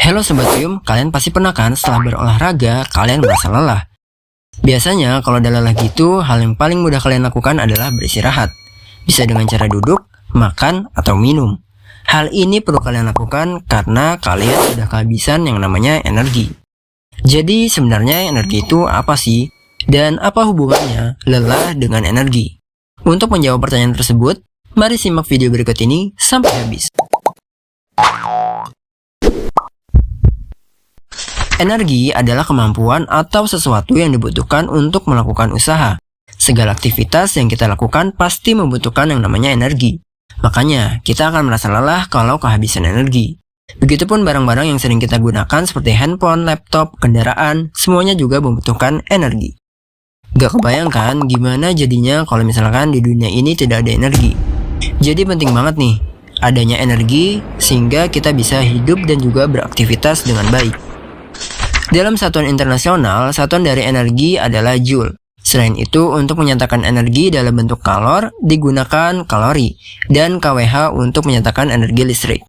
Halo Sobat Pium, kalian pasti pernah kan setelah berolahraga, kalian merasa lelah. Biasanya kalau udah lelah gitu, hal yang paling mudah kalian lakukan adalah beristirahat. Bisa dengan cara duduk, makan, atau minum. Hal ini perlu kalian lakukan karena kalian sudah kehabisan yang namanya energi. Jadi sebenarnya energi itu apa sih? Dan apa hubungannya lelah dengan energi? Untuk menjawab pertanyaan tersebut, mari simak video berikut ini sampai habis. Energi adalah kemampuan atau sesuatu yang dibutuhkan untuk melakukan usaha. Segala aktivitas yang kita lakukan pasti membutuhkan yang namanya energi. Makanya, kita akan merasa lelah kalau kehabisan energi. Begitupun barang-barang yang sering kita gunakan seperti handphone, laptop, kendaraan, semuanya juga membutuhkan energi. Gak kebayangkan gimana jadinya kalau misalkan di dunia ini tidak ada energi. Jadi penting banget nih, adanya energi sehingga kita bisa hidup dan juga beraktivitas dengan baik. Dalam satuan internasional, satuan dari energi adalah joule. Selain itu, untuk menyatakan energi dalam bentuk kalor, digunakan kalori, dan kWh untuk menyatakan energi listrik.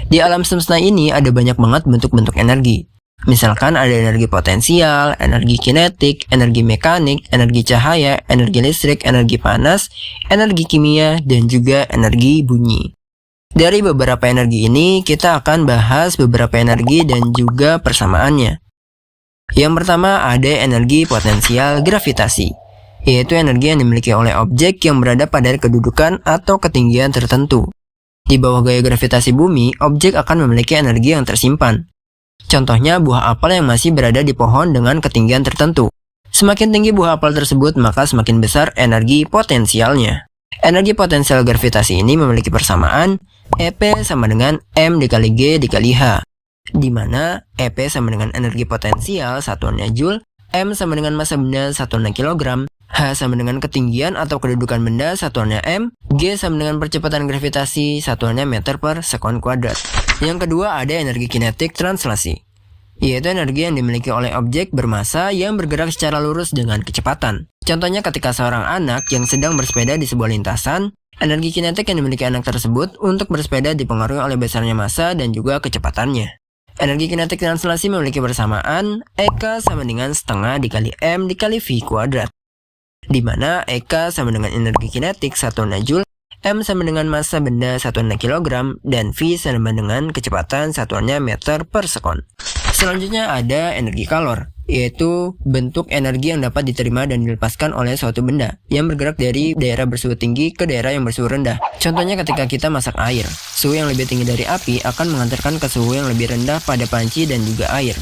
Di alam semesta ini ada banyak banget bentuk-bentuk energi. Misalkan ada energi potensial, energi kinetik, energi mekanik, energi cahaya, energi listrik, energi panas, energi kimia, dan juga energi bunyi. Dari beberapa energi ini, kita akan bahas beberapa energi dan juga persamaannya. Yang pertama ada energi potensial gravitasi, yaitu energi yang dimiliki oleh objek yang berada pada kedudukan atau ketinggian tertentu. Di bawah gaya gravitasi bumi, objek akan memiliki energi yang tersimpan. Contohnya buah apel yang masih berada di pohon dengan ketinggian tertentu. Semakin tinggi buah apel tersebut, maka semakin besar energi potensialnya. Energi potensial gravitasi ini memiliki persamaan EP sama dengan M dikali G dikali H, di mana EP sama dengan energi potensial satuannya joule, M sama dengan massa benda satuannya kilogram, H sama dengan ketinggian atau kedudukan benda satuannya M, G sama dengan percepatan gravitasi satuannya meter per sekon kuadrat. Yang kedua ada energi kinetik translasi, yaitu energi yang dimiliki oleh objek bermassa yang bergerak secara lurus dengan kecepatan. Contohnya ketika seorang anak yang sedang bersepeda di sebuah lintasan, energi kinetik yang dimiliki anak tersebut untuk bersepeda dipengaruhi oleh besarnya massa dan juga kecepatannya. Energi kinetik translasi memiliki persamaan EK sama dengan setengah dikali M dikali V kuadrat, di mana EK sama dengan energi kinetik satuannya joule, M sama dengan massa benda satuannya kilogram, dan V sama dengan kecepatan satuannya meter per sekon. Selanjutnya ada energi kalor, yaitu bentuk energi yang dapat diterima dan dilepaskan oleh suatu benda yang bergerak dari daerah bersuhu tinggi ke daerah yang bersuhu rendah. Contohnya ketika kita masak air, suhu yang lebih tinggi dari api akan mengantarkan ke suhu yang lebih rendah pada panci dan juga air.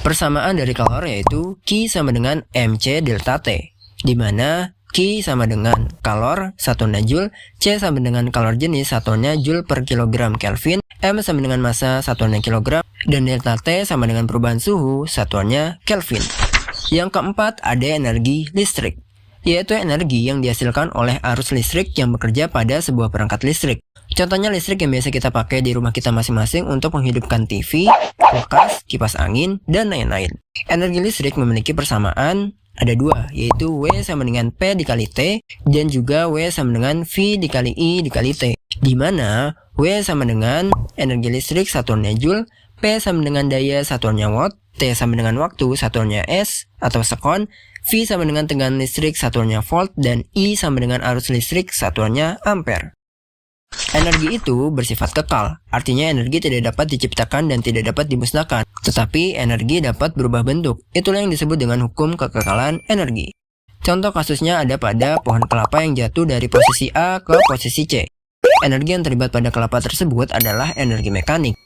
Persamaan dari kalor yaitu Q sama dengan MC delta T, di mana Q sama dengan kalor satuannya joule, C sama dengan kalor jenis satuannya joule per kilogram Kelvin, M sama dengan massa satuannya kilogram, dan delta T sama dengan perubahan suhu satuannya Kelvin. Yang keempat ada energi listrik, yaitu energi yang dihasilkan oleh arus listrik yang bekerja pada sebuah perangkat listrik. Contohnya listrik yang biasa kita pakai di rumah kita masing-masing untuk menghidupkan TV, kulkas, kipas angin, dan lain-lain. Energi listrik memiliki persamaan ada dua, yaitu W sama dengan P dikali T dan juga W sama dengan V dikali I dikali T, di mana W sama dengan energi listrik satuannya joule, P sama dengan daya satuannya watt, T sama dengan waktu satuannya S atau sekon, V sama dengan tegangan listrik satuannya volt, dan I sama dengan arus listrik satuannya ampere. Energi itu bersifat kekal, artinya energi tidak dapat diciptakan dan tidak dapat dimusnahkan, tetapi energi dapat berubah bentuk. Itulah yang disebut dengan hukum kekekalan energi. Contoh kasusnya ada pada pohon kelapa yang jatuh dari posisi A ke posisi C. Energi yang terlibat pada kelapa tersebut adalah energi mekanik,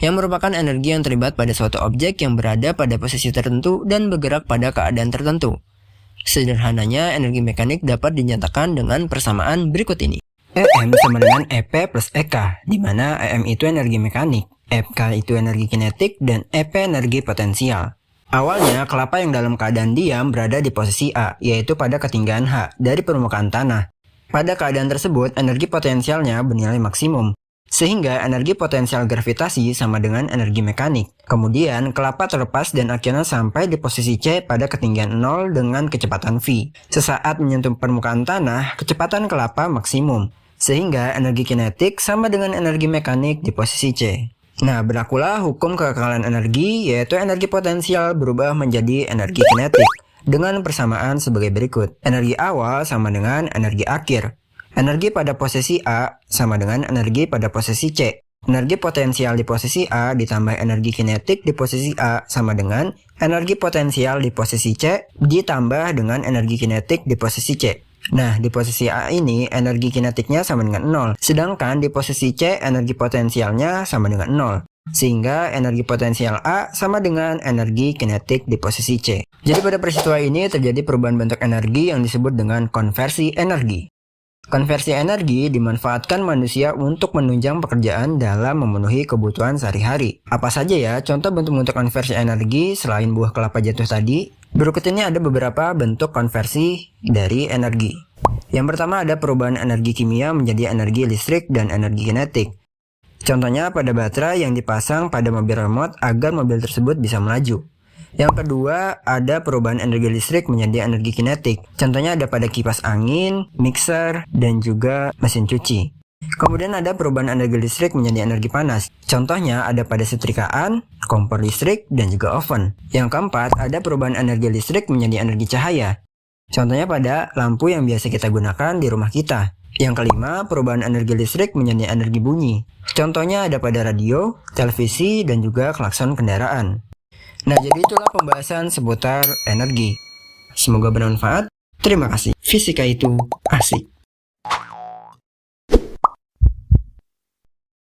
yang merupakan energi yang terlibat pada suatu objek yang berada pada posisi tertentu dan bergerak pada keadaan tertentu. Sederhananya, energi mekanik dapat dinyatakan dengan persamaan berikut ini. EM sama dengan EP plus EK, di mana EM itu energi mekanik, EK itu energi kinetik, dan EP energi potensial. Awalnya, kelapa yang dalam keadaan diam berada di posisi A, yaitu pada ketinggian H dari permukaan tanah. Pada keadaan tersebut, energi potensialnya bernilai maksimum, sehingga energi potensial gravitasi sama dengan energi mekanik. Kemudian, kelapa terlepas dan akhirnya sampai di posisi C pada ketinggian 0 dengan kecepatan V. Sesaat menyentuh permukaan tanah, kecepatan kelapa maksimum, sehingga energi kinetik sama dengan energi mekanik di posisi C. Nah, berlakulah hukum kekekalan energi, yaitu energi potensial berubah menjadi energi kinetik dengan persamaan sebagai berikut. Energi awal sama dengan energi akhir. Energi pada posisi A sama dengan energi pada posisi C. Energi potensial di posisi A ditambah energi kinetik di posisi A sama dengan energi potensial di posisi C ditambah dengan energi kinetik di posisi C. Nah, di posisi A ini energi kinetiknya sama dengan 0, sedangkan di posisi C energi potensialnya sama dengan 0. Sehingga energi potensial A sama dengan energi kinetik di posisi C. Jadi pada peristiwa ini terjadi perubahan bentuk energi yang disebut dengan konversi energi. Konversi energi dimanfaatkan manusia untuk menunjang pekerjaan dalam memenuhi kebutuhan sehari-hari. Apa saja ya contoh bentuk-bentuk konversi energi selain buah kelapa jatuh tadi? Berikut ini ada beberapa bentuk konversi dari energi. Yang pertama ada perubahan energi kimia menjadi energi listrik dan energi kinetik. Contohnya pada baterai yang dipasang pada mobil remote agar mobil tersebut bisa melaju. Yang kedua, ada perubahan energi listrik menjadi energi kinetik. Contohnya ada pada kipas angin, mixer, dan juga mesin cuci. Kemudian ada perubahan energi listrik menjadi energi panas. Contohnya ada pada setrikaan, kompor listrik, dan juga oven. Yang keempat, ada perubahan energi listrik menjadi energi cahaya. Contohnya pada lampu yang biasa kita gunakan di rumah kita. Yang kelima, perubahan energi listrik menjadi energi bunyi. Contohnya ada pada radio, televisi, dan juga klakson kendaraan. Nah, jadi itulah pembahasan seputar energi. Semoga bermanfaat. Terima kasih. Fisika itu asik.